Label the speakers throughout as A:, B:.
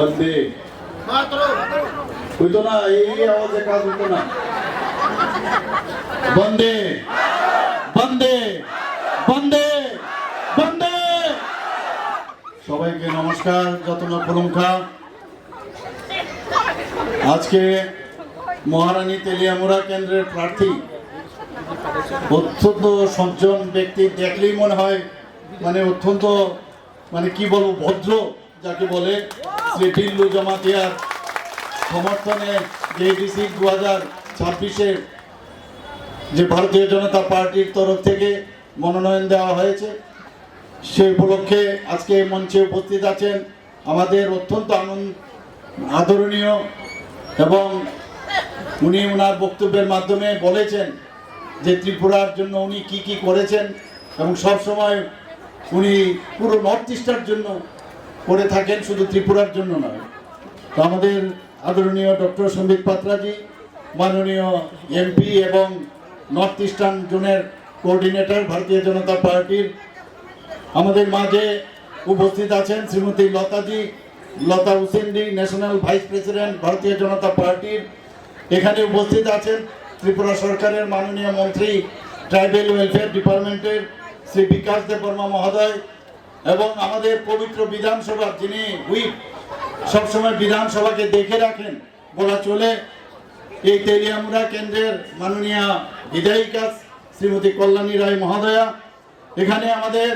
A: বন্দে হইতো না, এই আওয়াজে কাজ হতো না। বন্দে বন্দে বন্দে বন্দে। সবাইকে নমস্কার, যত্ন প্রলঙ্কা। আজকে মহারানী তেলিয়ামুড়া কেন্দ্রের প্রার্থী অত্যন্ত সজ্জন ব্যক্তি, দেখলেই মনে হয় অত্যন্ত কি বলবো, ভদ্র যাকে বলে, শ্রী টিল্লু জমাতিয়ার সমর্থনে এডিসি 2026-এর যে ভারতীয় জনতা পার্টির তরফ থেকে মনোনয়ন দেওয়া হয়েছে, সেই উপলক্ষে আজকে মঞ্চে উপস্থিত আছেন আমাদের অত্যন্ত আদরণীয়, এবং উনি ওনার বক্তব্যের মাধ্যমে বলেছেন যে ত্রিপুরার জন্য উনি কি কি করেছেন, এবং সব সময় উনি পুরো নর্থ ইস্টার জন্য করে থাকেন, শুধু ত্রিপুরার জন্য নয়। তো আমাদের আদরণীয় ডক্টর সম্বিত পাত্রাজি, মাননীয় এমপি এবং নর্থ ইস্টার্ন জোনের কোঅর্ডিনেটর ভারতীয় জনতা পার্টির, আমাদের মাঝে উপস্থিত আছেন শ্রীমতী লতা হুসেনজি, ন্যাশনাল ভাইস প্রেসিডেন্ট ভারতীয় জনতা পার্টির। এখানে উপস্থিত আছেন ত্রিপুরা সরকারের মাননীয় মন্ত্রী ট্রাইবেল ওয়েলফেয়ার ডিপার্টমেন্টের শ্রী বিকাশ দেববর্মা মহোদয়, এবং আমাদের পবিত্র বিধানসভা, যিনি হুইপ, সবসময় বিধানসভাকে দেখে রাখেন বলা চলে, এই তেলিয়ামুড়া কেন্দ্রের মাননীয় বিধায়িকা শ্রীমতী কল্যাণী রায় মহোদয়া। এখানে আমাদের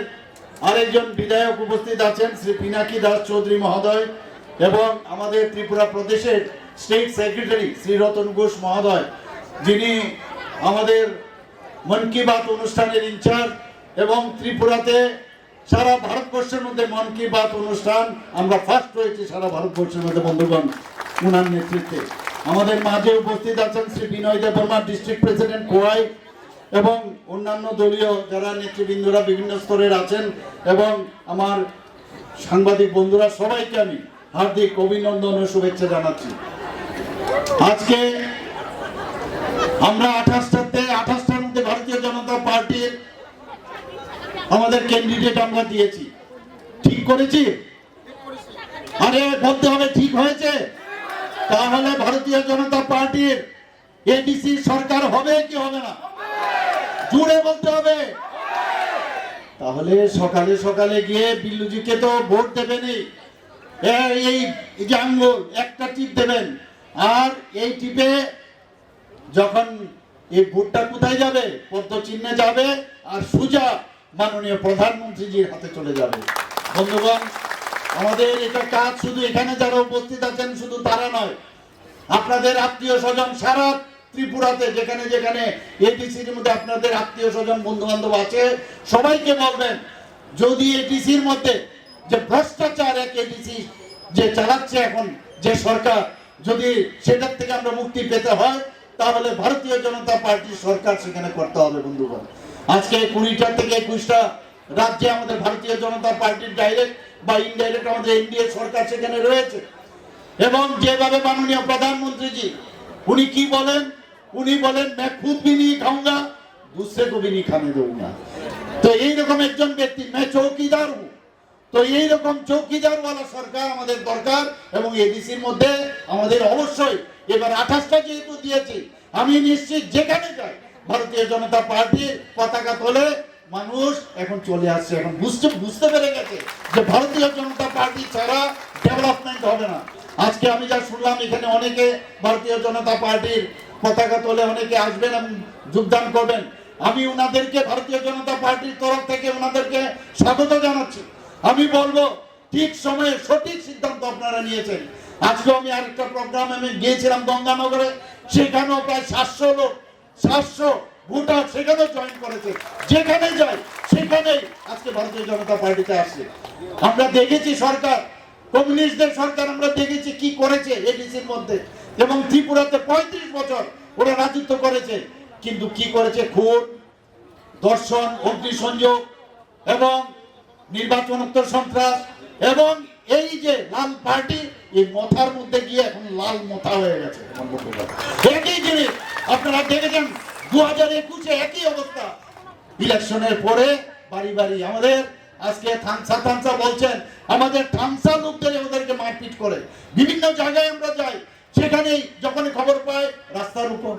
A: আরেকজন বিধায়ক উপস্থিত আছেন শ্রী পিনাকি দাস চৌধুরী মহোদয়, এবং আমাদের ত্রিপুরা প্রদেশের স্টেট সেক্রেটারি শ্রী রতন ঘোষ মহোদয়, যিনি আমাদের মন কি বাত অনুষ্ঠানের ইনচার্জ, এবং ত্রিপুরাতে সারা ভারতবর্ষের মধ্যে মন কি বাত অনুষ্ঠান আমরা ফার্স্ট হয়েছি সারা ভারতবর্ষের মধ্যে বন্ধুগণ, উনার নেতৃত্বে। আমাদের মাঝে উপস্থিত আছেন শ্রী বিনয় দেববর্মা, ডিস্ট্রিক্ট প্রেসিডেন্ট কোয়াই, এবং অন্যান্য দলীয় যারা নেতৃবৃন্দরা বিভিন্ন স্তরের আছেন, এবং আমার সাংবাদিক বন্ধুরা, সবাইকে আমি হার্দিক অভিনন্দন ও শুভেচ্ছা জানাচ্ছি। আজকে আমরা 28টার মধ্যে ভারতীয় জনতা পার্টির আমাদের ক্যান্ডিডেট আমরা দিয়েছি, ঠিক করেছি। আরে বলতে হবে ঠিক হয়েছে, তাহলে ভারতীয় জনতা পার্টির এডিসি সরকার হবে কি হবে না, জুড়ে বলতে হবে। তাহলে সকালে সকালে গিয়ে বিল্লুজিকে তো ভোট দেবেন, এই যে আঙ্গুল একটা টিপ দেবেন, আর এই টিপে যখন এই ভোটটা কোথায় যাবে, পদ্ম চিহ্নে যাবে, আর সোজা মাননীয় প্রধানমন্ত্রীজির হাতে চলে যাবে। বন্ধুগণ, আমাদের এটা কাজ শুধু এখানে যারা উপস্থিত আছেন শুধু তারা নয়, আপনাদের আত্মীয় স্বজন সারা ত্রিপুরাতে যেখানে যেখানে এডিসির মধ্যে আপনাদের আত্মীয় স্বজন বন্ধু বান্ধব আছে, সবাইকে বলবেন, যদি এডিসির মধ্যে যে ভ্রষ্টাচার এক এডিসি যে চালাচ্ছে এখন যে সরকার, যদি সেটার থেকে আমরা মুক্তি পেতে হয়, তাহলে ভারতীয় জনতা পার্টির সরকার সেখানে করতে হবে। বন্ধুগণ, আজকে 20টা থেকে 21টা রাজ্যে আমাদের ভারতীয় জনতা পার্টির ডাইরেক্ট বা ইনডাইরেক্ট আমাদের এনডিএ সরকার সেখানে রয়েছে, এবং যেভাবে মাননীয় প্রধানমন্ত্রীজি উনি কি বলেন, উনি বলেন मैं खुद भी नहीं खाऊंगा, दूसरे को भी नहीं खाने दूंगा। তো এইরকম একজন ব্যক্তি, मैं চৌকিদার हूं, তো এইরকম চৌকিদার वाला সরকার আমাদের দরকার। এবং এডিসির মধ্যে আমাদের অবশ্যই এবার 28টা যেহেতু দিয়েছি, আমি নিশ্চিত যেখানে যাই ভারতীয় জনতা পার্টির পতাকা তোলে মানুষ এখন চলে আসছে, এখন বুঝতে পেরে গেছে যে ভারতীয় জনতা পার্টি ছাড়া ডেভেলপমেন্ট হবে না। আজকে আমি যা শুনলাম, এখানে অনেকে ভারতীয় জনতা পার্টির পতাকা তোলে, অনেকে আসবেন এবং যোগদান করবেন। আমি ওনাদেরকে ভারতীয় জনতা পার্টির তরফ থেকে ওনাদেরকে স্বাগত জানাচ্ছি। আমি বলবো ঠিক সময়ে সঠিক সিদ্ধান্ত আপনারা নিয়েছেন। আজকে আমি আরেকটা প্রোগ্রামে আমি গিয়েছিলাম গঙ্গানগরে, সেখানেও প্রায় 700 ভোটার সেখানেও জয়েন করেছে। যেখানে যায় সেখানেই আজকে ভারতীয় জনতা পার্টিতে আসছে। আমরা দেখেছি সরকার, কমিউনিস্টদের সরকার আমরা দেখেছি কি করেছে এডিসির মধ্যে, এবং ত্রিপুরাতে 35 বছর ওরা রাজত্ব করেছে, কিন্তু কি করেছে, খুন, ধর্ষণ, অগ্নিসংযোগ এবং নির্বাচনোত্তর সন্ত্রাস, এবং এই যে লাল পার্টি, এই মথার মধ্যে গিয়ে এখন লাল মথা হয়ে গেছে। একই জিনিস আপনারা দেখেছেন 2021-এ একই অবস্থা। ইলেকশনের পরে বাড়ি বাড়ি আমাদের আজকে থানসা বলছেন, আমাদের থানসা লোকদের ওদেরকে মারপিট করে। বিভিন্ন জায়গায় আমরা যাই, সেখানেই যখনই খবর পাই রাস্তার উপর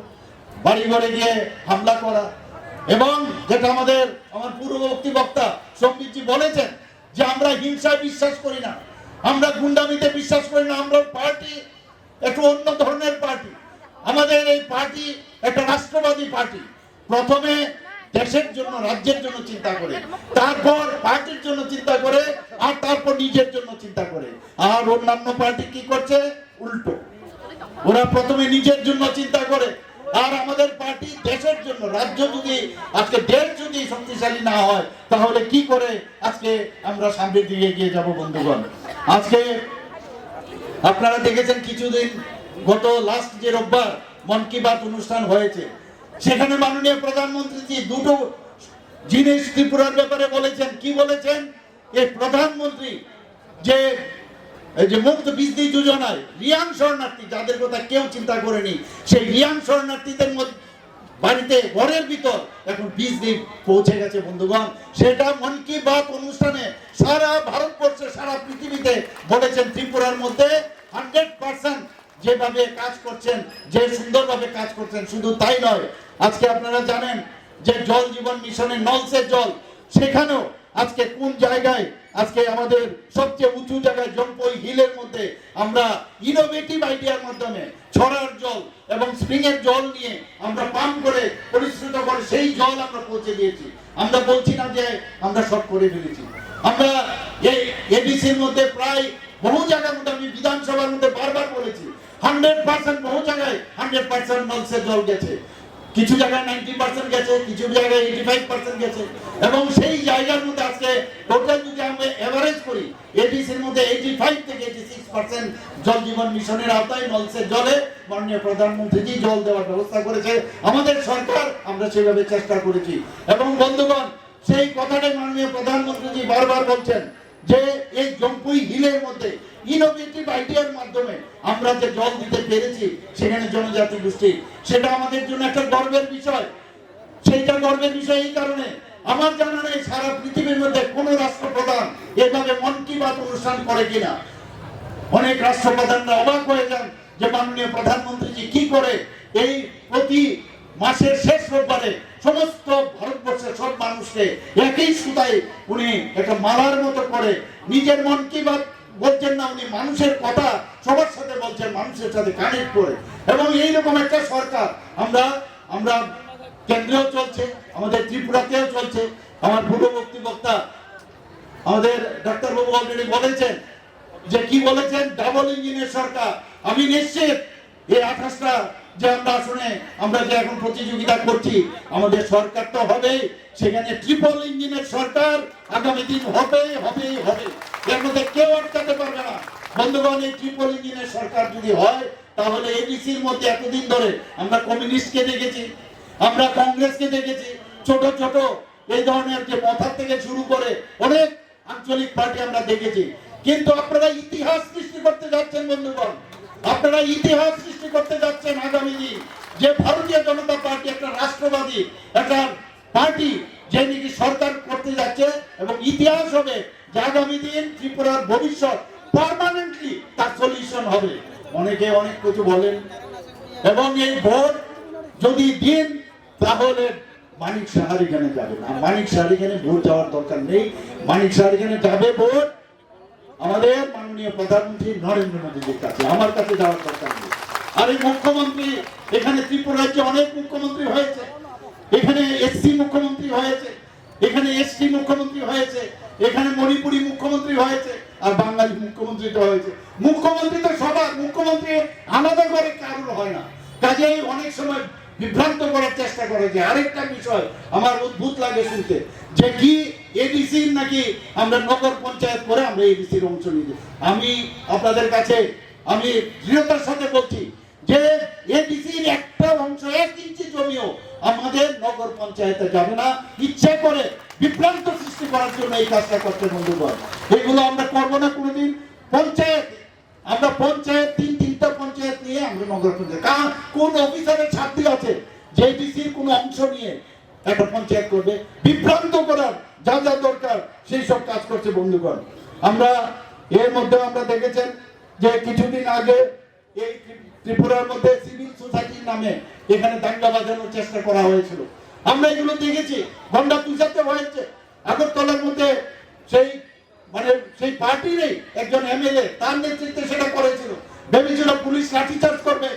A: বাড়ি ঘরে গিয়ে হামলা করা। এবং যেটা আমার পূর্ববর্তী বক্তা সম্বিতজি বলেছেন যে আমরা হিংসায় বিশ্বাস করি না, আমরা গুন্ডামিতে বিশ্বাস করি না। আমরা পার্টি একটু অন্য ধরনের পার্টি। আমাদের এই পার্টি একটা রাষ্ট্রবাদী পার্টি। প্রথমে দেশের জন্য, রাজ্যের জন্য চিন্তা করে, তারপর পার্টির জন্য চিন্তা করে, আর তারপর নিজের জন্য চিন্তা করে। আর অন্যান্য পার্টি কি করছে? উল্টো। ওরা প্রথমে নিজের জন্য চিন্তা করে, আর আমাদের পার্টি দেশের জন্য। রাজ্য যদি আজকে দেশ যদি শক্তিশালী না হয়, তাহলে কি করে আজকে আমরা সামনের দিকে এগিয়ে যাব? বন্ধুগণ, আজকে আপনারা দেখেছেন কিছুদিন, গত লাস্ট যে রোববার মন কি বাত অনুষ্ঠান হয়েছে, সেখানে মাননীয় প্রধানমন্ত্রী দুটো জিনিস ত্রিপুরার ব্যাপারে বলেছেন। কি বলেছেন? এই প্রধানমন্ত্রী যে এই যে মুক্ত বিজলি যোজনায় রিয়াং শরণার্থী, যাদের কথা কেউ চিন্তা করেনি, সেই রিয়াং শরণার্থীদের বাড়িতে ঘরের ভিতর এখন বিজলি পৌঁছে গেছে। বন্ধুগণ, সেটা মন কি বাত অনুষ্ঠানে সারা ভারতবর্ষে, সারা পৃথিবীতে বলেছেন ত্রিপুরার মধ্যে 100% যেভাবে কাজ করছেন, যে সুন্দরভাবে কাজ করছেন। শুধু তাই নয়, আজকে আপনারা জানেন যে জল জীবন মিশনের নলসের জল, সেখানেও আজকে কোন জায়গায়, আজকে আমাদের সবচেয়ে উঁচু জায়গায় জম্পই হিলের মধ্যে আমরা ইনোভেটিভ আইডিয়ার মাধ্যমে ছড়ার জল এবং স্প্রিং এর জল নিয়ে আমরা পাম্প করে পরিশ্রুত করে সেই জল আমরা পৌঁছে দিয়েছি। আমরা বলছি না যে আমরা সব করে ফেলেছি। আমরা এই এডিসির মধ্যে প্রায় বহু জায়গার মধ্যে, আমি বিধানসভার মধ্যে বারবার বলেছি, 100% বহু জায়গায় 100% নলসের জল গেছে। কিছু জায়গায় 90% গেছে, কিছু জায়গায় 85% গেছে। এবং সেই জায়গার মধ্যে আজকে টোটাল যদি আমরা এভারেজ করি, এডিসির মধ্যে 85 থেকে 86% জল জীবন মিশনের আওতায় নলসের জলে মাননীয় প্রধানমন্ত্রীজি জল দেওয়ার ব্যবস্থা করেছে আমাদের সরকার। আমরা সেভাবে চেষ্টা করেছি। এবং বন্ধুগণ, সেই কথাটাই মাননীয় প্রধানমন্ত্রীজি বারবার বলছেন যে এই জম্পুই হিলের মধ্যে ইনোভেটিভ আইডিয়ার মাধ্যমে আমরা যে জল দিতে পেরেছি সেখানে জনজাতি গোষ্ঠী, সেটা আমাদের জন্য একটা গর্বের বিষয়। সেইটা গর্বের বিষয় এই কারণে, আমার জানা নেই সারা পৃথিবীর মধ্যে কোন রাষ্ট্রপ্রধান এভাবে মন কি বাত অনুষ্ঠান করে কিনা। অনেক রাষ্ট্রপ্রধানরা অবাক হয়ে যান যে মাননীয় প্রধানমন্ত্রীজি কি করে এই প্রতি মাসের শেষ রোববারে সমস্ত ভারতবর্ষের সব মানুষকে একই সুতায় উনি একটা মালার মতো করে নিজের মন কি বাত বলছেন না, উনি মানুষের কথা সবার সাথে বলছেন, মানুষের সাথে কানেক্ট করে। এবং এইরকম একটা সরকার আমরা কেন্দ্রেও চলছে, আমাদের ত্রিপুরাতেও চলছে। আমার পূর্ববর্তী বক্তা আমাদের ডাক্তার বাবু অলরেডি বলেছেন যে কি বলেছেন, ডাবল ইঞ্জিনের সরকার। আমি নিশ্চিত এই 28টা যে আমরা আসনে আমরা যে এখন প্রতিযোগিতা করছি, আমাদের সরকার তো হবে, সেখানে ট্রিপল ইঞ্জিনের সরকার আগামী দিন হবে। এর মধ্যে কেউ আটকাতে পারবে না। বন্ধুগণ, এই ট্রিপল ইঞ্জিনের সরকার যদি হয়, তাহলে এবিসির মধ্যে এতদিন ধরে আমরা কমিউনিস্টকে দেখেছি, আমরা কংগ্রেসকে দেখেছি, ছোট ছোট এই ধরনের যে মথার থেকে শুরু করে অনেক আঞ্চলিক পার্টি আমরা দেখেছি। কিন্তু আপনারা ইতিহাস সৃষ্টি করতে যাচ্ছেন বন্ধুগণ, আপনারা ইতিহাস সৃষ্টি করতে যাচ্ছেন আগামী দিন, যে ভারতীয় জনতা পার্টি একটা রাষ্ট্রবাদী একটা পার্টি, যে নাকি সরকার করতে যাচ্ছে। এবং ইতিহাস হবে যে আগামী দিন ত্রিপুরার ভবিষ্যৎ পার্মানেন্টলি তার সলিউশন হবে। অনেকে অনেক কিছু বলেন। এবং এই ভোট যদি দিন, তাহলে মানিক সাহার এখানে যাবে না। মানিক সাহার এখানে ভোট যাওয়ার দরকার নেই। মানিক সাহার এখানে যাবে ভোট আমাদের মাননীয় প্রধানমন্ত্রী নরেন্দ্র মোদীজির কাছে, আমার কাছে যাওয়ার দরকার নেই। আর এই মুখ্যমন্ত্রী, এখানে ত্রিপুরা রাজ্যে অনেক মুখ্যমন্ত্রী হয়েছে, এখানে এসসি মুখ্যমন্ত্রী হয়েছে, এখানে এসটি মুখ্যমন্ত্রী হয়েছে, এখানে মণিপুরি মুখ্যমন্ত্রী হয়েছে, আর বাঙালি মুখ্যমন্ত্রী তো হয়েছে। মুখ্যমন্ত্রী তো সবার, মুখ্যমন্ত্রী আলাদা করে কারোর হয় না। কাজেই অনেক সময় বিভ্রান্ত করার চেষ্টা করে। যে আরেকটা বিষয় আমার অদ্ভুত লাগে শুনতে, যে কি এডিসি নাকি আমরা নগর পঞ্চায়েত করে আমরা এডিসির অংশ নিতে। আমি আপনাদের কাছে আমি দৃঢ়তার সাথে বলছি যে এডিসির একটা অংশ, 1 ইঞ্চি জমিও আমাদের নগর পঞ্চায়েতে যাবে না। ইচ্ছা করে বিভ্রান্ত সৃষ্টি করার জন্য এই কাজটা করতে বন্ধুগণ, এগুলো আমরা করবো না কোনোদিন। পঞ্চায়েত, আমরা পঞ্চায়েত তিনটা পঞ্চায়েত নিয়ে আমরা নগর পঞ্চায়েত, কারণ কোন অফিসারের ছাত্রী আছে যে এডিসির কোন অংশ নিয়ে একটা পঞ্চায়েত করবে, বিভ্রান্ত করার যা যা দরকার সেই সব কাজ করছে বন্ধুগণ। আমরা এর মধ্যে আমরা দেখেছেন যে কিছুদিন আগে এই ত্রিপুরার মধ্যে সিভিল সোসাইটির নামে এখানে দাঙ্গা বাজানোর চেষ্টা করা হয়েছিল। আমরা এগুলো দেখেছি, গন্ডা তুষাতে হয়েছে। আগরতলার মধ্যে সেই সেই পার্টিরই একজন এমএলএ তার নেতৃত্বে সেটা করেছিল। ভেবেছিল পুলিশ লাঠিচার্জ করবে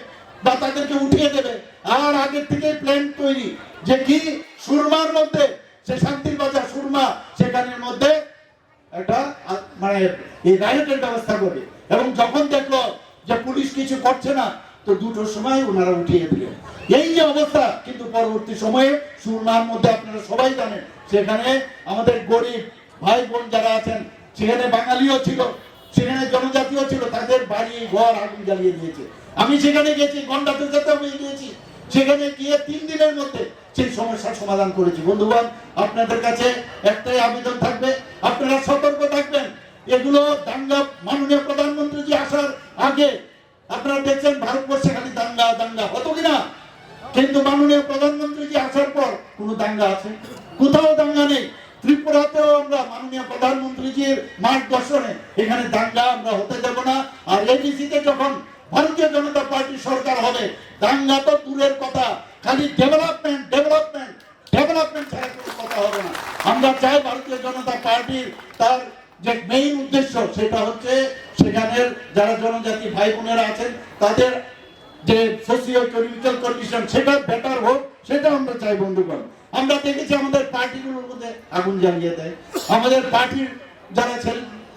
A: বা তাদেরকে উঠিয়ে দেবে, আর আগের থেকে প্ল্যান তৈরি যে কি সুরমার মধ্যে সে শান্তির বাজার সুরমা সেখানের মধ্যে একটা এই রাইটের ব্যবস্থা করবে। এবং যখন দেখলো যে পুলিশ কিছু করছে না, তো 2টোর সময় ওনারা উঠিয়ে দিলেন। এই যে অবস্থা, কিন্তু পরবর্তী সময়ে সুরমার মধ্যে আপনারা সবাই জানেন সেখানে আমাদের গরিব ভাই বোন যারা আছেন, সেখানে বাঙালিও ছিল, সেখানে জনজাতিও ছিল, তাদের বাড়ি ঘর আগুন জ্বালিয়ে দিয়েছে। আমি সেখানে গেছি, গন্ডাতে যেতে হয়ে গিয়েছি, সেখানে গিয়ে 3 দিনের মধ্যে সেই সমস্যার সমাধান করেছি। বন্ধুগণ, আপনাদের কাছে একটাই আবেদন থাকবে, আপনারা সতর্ক থাকবেন। এগুলো দাঙ্গা, মাননীয় প্রধানমন্ত্রী আসার আগে আপনারা দেখছেন ভারতবর্ষে খালি দাঙ্গা দাঙ্গা হতো কিনা, কিন্তু মাননীয় প্রধানমন্ত্রী আসার পর কোনো দাঙ্গা আছে? কোথাও দাঙ্গা নেই। ত্রিপুরাতেও আমরা মাননীয় প্রধানমন্ত্রীজির মার্গদর্শনে এখানে দাঙ্গা আমরা হতে দেব না। আর এডিসিতে যখন ভারতীয় জনতা পার্টির সরকার হবে, দাঙ্গা তো দূরের কথা, খালি ডেভেলপমেন্ট ডেভেলপমেন্ট ডেভেলপমেন্ট ছাড়া কোনো কথা হবে না। আমরা চাই ভারতীয় জনতা পার্টির তার যে মেইন উদ্দেশ্য সেটা হচ্ছে সেখানের যারা জনজাতি ভাই বোনেরা আছেন তাদের যে সোশিও ইকোনমিক্যাল কন্ডিশন সেটা বেটার হোক, সেটা আমরা চাই বন্ধুগণ। আমরা দেখেছি আমাদের পার্টিগুলোর মধ্যে আগুন জ্বালিয়ে দেয়, আমাদের পার্টির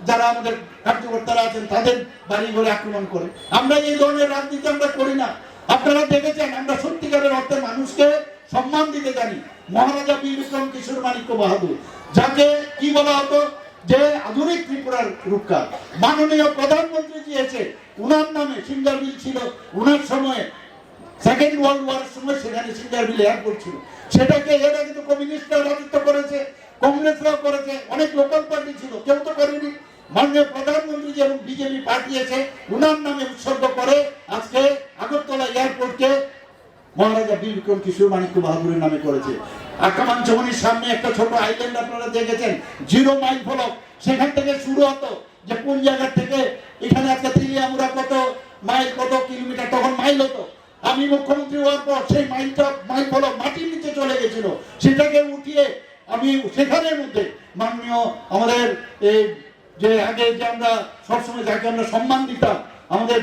A: যারা আমাদের কার্যকর্তারা আছেন তাদের বাড়ি ঘরে আক্রমণ করে। আমরা এই ধরনের রাজনীতি আমরা করি না। আপনারা দেখেছেন আমরা সত্যিকারের অর্থে মানুষকে সম্মান দিতে জানি। মহারাজা বীর বিক্রম কিশোর মাণিক্য বাহাদুর, যাকে কি বলা হতো যে আধুনিক ত্রিপুরার রূপকার, মাননীয় প্রধানমন্ত্রী এসে উনার নামে সিঙ্গার বিল ছিল। উনার সময়ে সেকেন্ড ওয়ার্ল্ড ওয়ারের সময় সেখানে সিঙ্গার বিল এয়ারপোর্ট ছিল। সেটাকে এরা কিন্তু কমিউনিস্টরা রাজত্ব করেছে, কংগ্রেসরাও করেছে, অনেক লোকাল পার্টি ছিল, কেউ তো করেনি। মাননীয় প্রধানমন্ত্রী এবং বিজেপি পার্টি এসে উনার নামে উৎসর্গ করে আজকে আগরতলা এয়ারপোর্টকে মহারাজা বীর বিক্রম কিশোর মাণিক্য বাহাদুরের নামে করেছে। আকামান চৌমনির সামনে একটা ছোট আইল্যান্ড আপনারা দেখেছেন, 0 মাইল ফলক, সেখান থেকে শুরু হতো যে কোন জায়গা থেকে এখানে আজকে তিলিয়ামুড়া কত মাইল কত কিলোমিটার, তখন মাইল হতো। আমি মুখ্যমন্ত্রী হওয়ার পর সেই মাইল ফলক মাটির নিচে চলে গেছিল, সেটাকে উঠিয়ে আমি সেখানের মধ্যে মাননীয় আমাদের যে আগে যে আমরা সবসময় যাকে আমরা সম্মান দিতাম আমাদের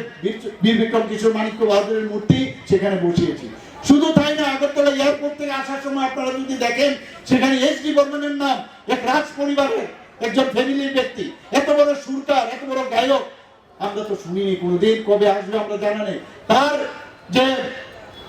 A: বীর বিক্রম কিশোর মাণিক্য বাহাদুরের মূর্তি সেখানে বসিয়েছি। শুধু তাই না, আগরতলা এয়ারপোর্ট থেকে আসার সময় আপনারা যদি দেখেন সেখানে এস.ডি. বর্মনের নাম, এক রাজ পরিবারের একজন ফ্যামিলির ব্যক্তি, এত বড় সুরকার, এত বড় গায়ক, আমরা তো শুনিনি কোনোদিন, কবে আসবে আমরা জানা নেই। তার যে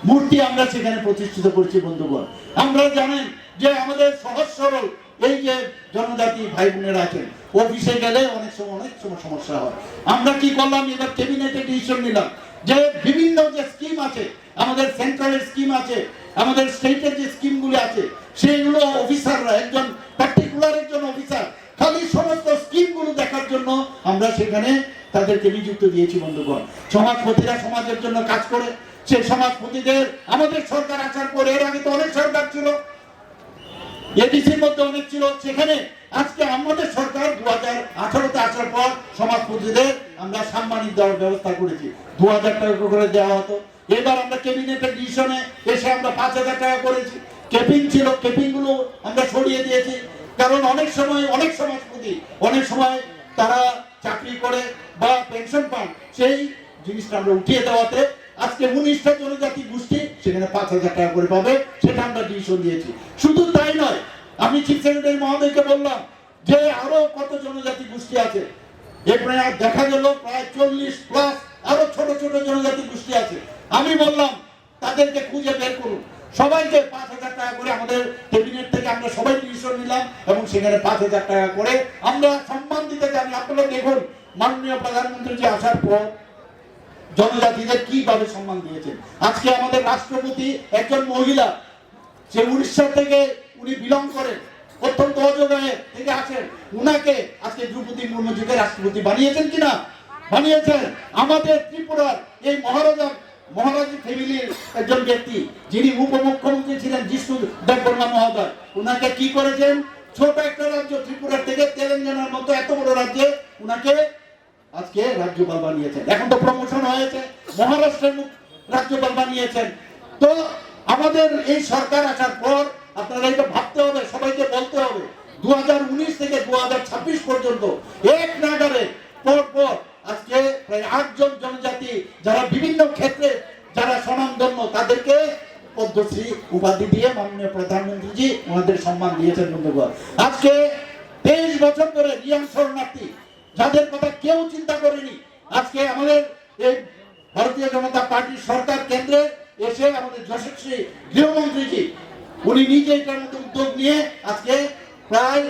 A: মূর্তি আমরা সেখানে প্রতিষ্ঠিত করছি বন্ধুগণ। আমরা জানেন যে আমাদের সহজ সরল এই যে জনজাতি ভাই বোনেরা আছেন, অফিসে গেলে অনেক সময় সমস্যা হয়। আমরা কি করলাম, এবার ক্যাবিনেটে ডিসিশন নিলাম যে বিভিন্ন যে স্কিম আছে, আমাদের সেন্ট্রালের স্কিম আছে, আমাদের স্টেটের যে স্কিমগুলো আছে, সেইগুলো অফিসাররা, একজন পার্টিকুলার একজন অফিসার খালি সমস্ত স্কিমগুলো দেখার জন্য আমরা সেখানে তাদেরকে নিযুক্ত দিয়েছি বন্ধুগণ। সমাজপতিরা সমাজের জন্য কাজ করে, সেই সমাজপতিদের আমাদের সরকার আসার পর, এর আগে তো অনেক সরকার ছিল, এডিসির মধ্যে অনেক ছিল, সেখানে আজকে আমাদের সরকার 2018-তে আসার পর সমাজপতিদের আমরা সম্মানিত দেওয়ার ব্যবস্থা করেছি। 2000 টাকা করে দেওয়া হতো, এবার আমরা ক্যাবিনেটের ডিসিশনে এসে আমরা 5000 টাকা করেছি। ক্যাপিং ছিল, ক্যাপিং গুলো আমরা সরিয়ে দিয়েছি, কারণ অনেক সময় অনেক সমাজপতি অনেক সময় তারা চাকরি করে বা পেনশন পান, সেই জিনিসটা আমরা উঠিয়ে দেওয়াতে আজকে 19টা জনজাতি গোষ্ঠী সেখানে 5000 টাকা করে পাবে, সেটা আমরা ডিসিশন দিয়েছি। শুধু তাই নয়, আমি চিফ সেক্রেটারি মহোদয়কে বললাম যে আরো কত জনজাতি গোষ্ঠী আছে, এরপরে দেখা গেল প্রায় 40+ আরো ছোট ছোট জনজাতি গোষ্ঠী আছে। আমি বললাম তাদেরকে খুঁজে বের করুন, সবাইকে 5000 টাকা করে আমাদের ক্যাবিনেট থেকে আমরা সবাই ডিসিশন নিলাম এবং সেখানে 5000 টাকা করে আমরা সম্মান দিতে জানি। আপনারা দেখুন মাননীয় প্রধানমন্ত্রী যে আসার পর জনজাতিদের কিভাবে সম্মান দিয়েছেন। আজকে আমাদের রাষ্ট্রপতি একজন মহিলা, সে উড়িষ্যা থেকে উনি বিলং করেন, অত্যন্ত অযোগ্য থেকে আসেন, উনাকে আজকে দ্রৌপদী মুর্মুজিকে রাষ্ট্রপতি বানিয়েছেন কিনা? বানিয়েছেন। আমাদের ত্রিপুরার এই মহারাজা মহারাজি ফ্যামিলির একজন ব্যক্তি, যিনি উপমুখ্যমন্ত্রী ছিলেন জিষ্ণু দেববর্মা মহোদয়। উনাকে কি করেছেন, ছোট একটা রাজ্য ত্রিপুরা থেকে তেলেঙ্গানার মতো এত বড় রাজ্যে উনাকে আজকে রাজ্যপাল বানিয়েছেন। এখন তো প্রমোশন হয়েছে, মহারাষ্ট্রের রাজ্যপাল বানিয়েছেন। তো আমাদের এই সরকার আসার পর আপনারা এটা ভাবতে হবে, সবাইকে বলতে হবে, 2019 থেকে 2026 পর্যন্ত এক নাগারে পর আজকে প্রায় 8 জন জনজাতি যারা বিভিন্ন ক্ষেত্রে যারা স্বনামধন্য, তাদেরকে পদ্মশ্রী উপাধি দিয়ে মাননীয় প্রধানমন্ত্রীজি ওনাদের সম্মান দিয়েছেন। বন্ধুগণ, আজকে 23 বছর ধরে রিয়াং শরণার্থী, যাদের কথা কেউ চিন্তা করেনি, আজকে আমাদের এই ভারতীয় জনতা পার্টির সরকার কেন্দ্রে এসে আমাদের যশস্বী গৃহমন্ত্রীজি উনি নিজে এটার মধ্যে উদ্যোগ নিয়ে আজকে প্রায়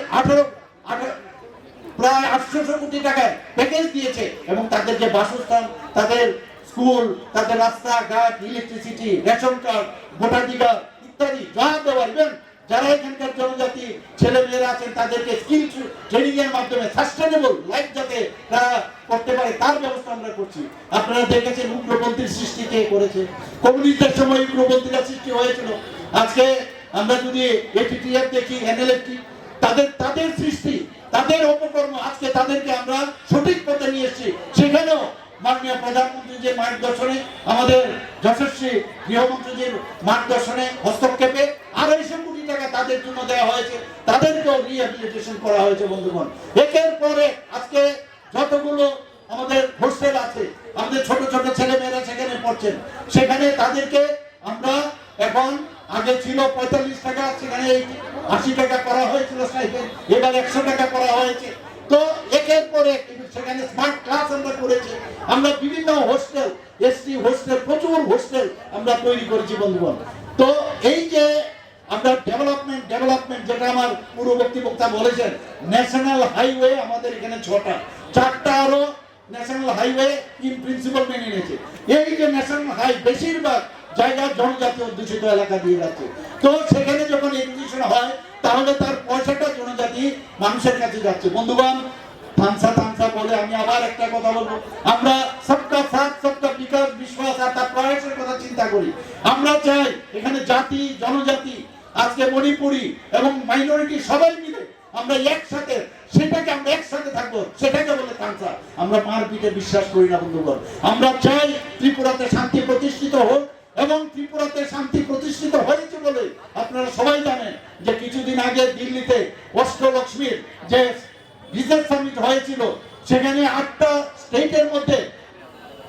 A: 800 কোটি টাকার প্যাকেজ দিয়েছে, এবং তাদের যে বাসস্থান, তাদের স্কুল, তাদের রাস্তাঘাট, ইলেকট্রিসিটি, রেশন কার্ড, ভোটাধিকার ইত্যাদি যা দেওয়া, ইভেন যারা এখানকার জনজাতি ছেলে মেয়েরা আছেন তাদেরকে স্কিল ট্রেনিং এর মাধ্যমে সাস্টেনেবল লাইফ যাতে তারা করতে পারে তার ব্যবস্থা আমরা করছি। আপনারা দেখেছেন উগ্রপন্থীর সৃষ্টি কে করেছে, কমিউনিস্টদের সময় উগ্রপন্থীরা সৃষ্টি হয়েছিল। আজকে আমরা যদি এটিটিএফ দেখি, এনএলএফটি, তাদের সৃষ্টি, তাদের অপকর্ম, আজকে তাদেরকে আমরা সঠিক পথে নিয়ে এসেছি। সেখানেও মাননীয় প্রধানমন্ত্রীর মার্গদর্শনে, আমাদের যশস্বী গৃহমন্ত্রীর মার্গদর্শনে, হস্তক্ষেপে 250 কোটি টাকা তাদের জন্য দেওয়া হয়েছে, তাদেরকেও রিহ্যাবিলিটেশন করা হয়েছে। বন্ধুগণ, একের পরে আজকে যতগুলো আমাদের হোস্টেল আছে, আমাদের ছোট ছোট ছেলে মেয়েরা সেখানে পড়ছেন, সেখানে তাদেরকে আমরা এখন, আগে ছিল 45 টাকা, সেখানে 80 টাকা করা হয়েছিল স্টাইপেন্ড, এবার 100 টাকা করা হয়েছে। তো একের পরে সেখানে স্মার্ট ক্লাস আমরা করেছি, আমরা বিভিন্ন হোস্টেল, এসটি হোস্টেল, প্রচুর হোস্টেল আমরা তৈরি করেছি। বন্ধুগণ, তো এই যে আমরা ডেভেলপমেন্ট যেটা আমার পূর্ববর্তী বক্তা বলেছেন, ন্যাশনাল হাইওয়ে আমাদের এখানে 4টা আরো ন্যাশনাল হাইওয়ে ইন প্রিন্সিপাল মেনে নিয়েছে। এই যে ন্যাশনাল হাই বেশিরভাগ জায়গা জনজাতি অধ্যুষিত এলাকা দিয়ে যাচ্ছে, তো সেখানে যখন এক্সিবিশন হয় তাহলে তার পয়সাটা জনজাতি মানুষের কাছে যাচ্ছে। বন্ধুগণ, থানসা বলে আমি আবার একটা কথা বলবো, আমরা সবকা সাথ সবকা বিকাশ বিশ্বাস আর তার প্রয়াসের কথা চিন্তা করি। আমরা চাই এখানে জাতি জনজাতি, আজকে মণিপুরি এবং মাইনরিটি সবাই মিলে আমরা একসাথে, সেটাকে আমরা একসাথে থাকবো, সেটাকে বলে থানসা। আমরা মারপিটে বিশ্বাস করি না। বন্ধুগণ, আমরা চাই ত্রিপুরাতে শান্তি প্রতিষ্ঠিত হোক, এবং ত্রিপুরাতে শান্তি প্রতিষ্ঠিত হয়েছে বলে আপনারা সবাই জানেন যে কিছুদিন আগে দিল্লিতে অষ্টলক্ষ্মীর যে বিজনেস সামিট হয়েছিল, সেখানে 8টা স্টেটের মধ্যে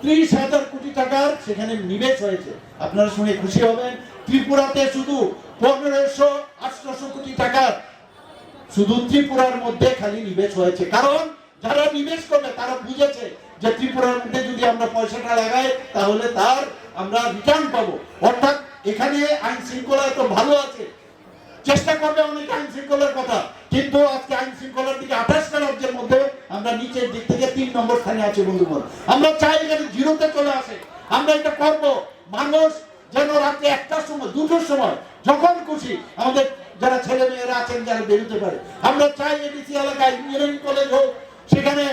A: 30,000 কোটি টাকার সেখানে নিবেশ হয়েছে। আপনারা শুনে খুশি হবেন, ত্রিপুরাতে শুধু 1500-1800 কোটি টাকার শুধু ত্রিপুরার মধ্যে খালি নিবেশ হয়েছে। কারণ যারা নিবেশ করবে তারা বুঝেছে যে ত্রিপুরার মধ্যে যদি আমরা পয়সাটা লাগাই তাহলে তার আমরা রিটার্ন পাবো। অর্থাৎ এখানে আইন শৃঙ্খলা তো ভালো আছে, চেষ্টা করবে অনেক আইন শৃঙ্খলার কথা, কিন্তু আজকে আইন শৃঙ্খলার দিকে 28টা রাজ্যের মধ্যে আমরা নিচের দিক থেকে 3 নম্বর স্থানে আছি। বন্ধুগণ, আমরা চাই এখানে জিরোতে চলে আসে। আমরা এটা করবো, মানুষ যেন রাত্রে 1টার সময় 2টোর সময় যখন খুশি আমাদের যারা ছেলে মেয়েরা আছেন যারা বেরোতে পারে। আমরা চাই এডিসি এলাকায় ইঞ্জিনিয়ারিং কলেজ হোক, সেখানে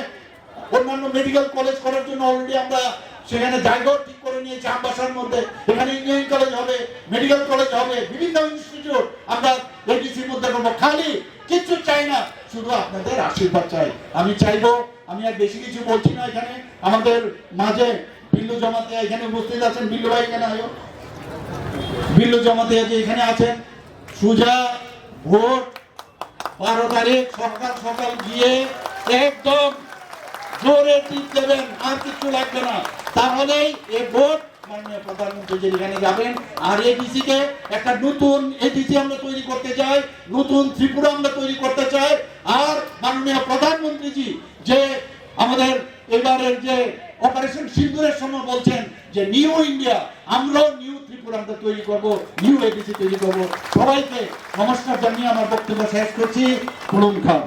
A: অন্যান্য মেডিকেল কলেজ করার জন্য অলরেডি আমরা সেখানে জায়গাও ঠিক করে নিয়েছি আমবাসার মধ্যে। এখানে ইঞ্জিনিয়ারিং কলেজ হবে, মেডিকেল কলেজ হবে, বিভিন্ন ইনস্টিটিউট আমরা এডিসির মধ্যে করবো। খালি কিছু চাই না, শুধু আপনাদের আশীর্বাদ চাই। আমি চাইবো, আমি আর বেশি কিছু বলছি না। এখানে আমাদের মাঝে বিল্লু জমাতে এখানে উপস্থিত আছেন, বিল্লু ভাই এখানে আয়ো, বিল্লু জমাতে এখানে আছেন। সুজা ভোট 12 তারিখ সকাল গিয়ে একদম জোরে টিপ দেবেন, আর কিছু লাগবে না, তাহলেই এই ভোট মাননীয় প্রধানমন্ত্রী যেখানে যাবেন। আর এডিসি কে একটা নতুন এডিসি আমরা তৈরি করতে চাই, নতুন ত্রিপুরা আমরা তৈরি করতে চাই। আর মাননীয় প্রধানমন্ত্রীজি যে আমাদের এবারের যে অপারেশন সিন্দুরের সময় বলছেন যে নিউ ইন্ডিয়া, আমরাও নিউ ত্রিপুরা আমরা তৈরি করবো, নিউ এডিসি তৈরি করবো। সবাইকে নমস্কার জানিয়ে আমার বক্তব্য শেষ করছি। কুলুম খান।